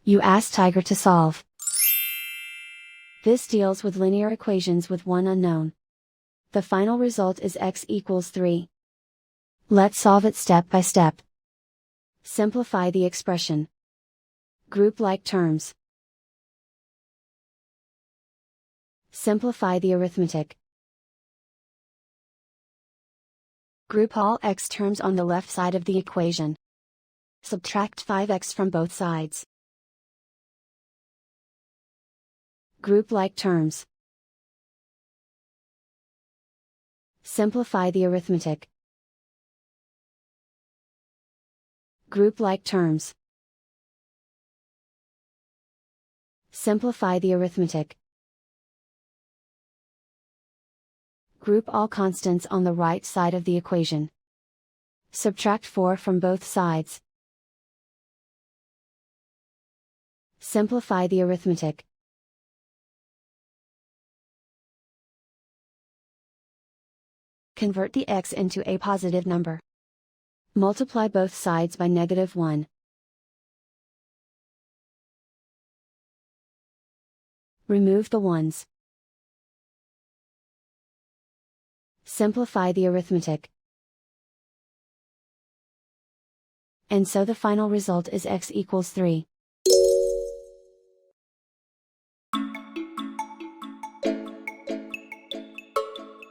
You ask Tiger to solve. This deals with linear equations with one unknown. The final result is x equals 3. Let's solve it step by step. Simplify the expression. Group like terms. Simplify the arithmetic. Group all x terms on the left side of the equation. Subtract 5x from both sides. Group like terms. Simplify the arithmetic. Group like terms. Simplify the arithmetic. Group all constants on the right side of the equation. Subtract 4 from both sides. Simplify the arithmetic. Convert the x into a positive number. Multiply both sides by -1. Remove the ones. Simplify the arithmetic. And so the final result is x equals 3.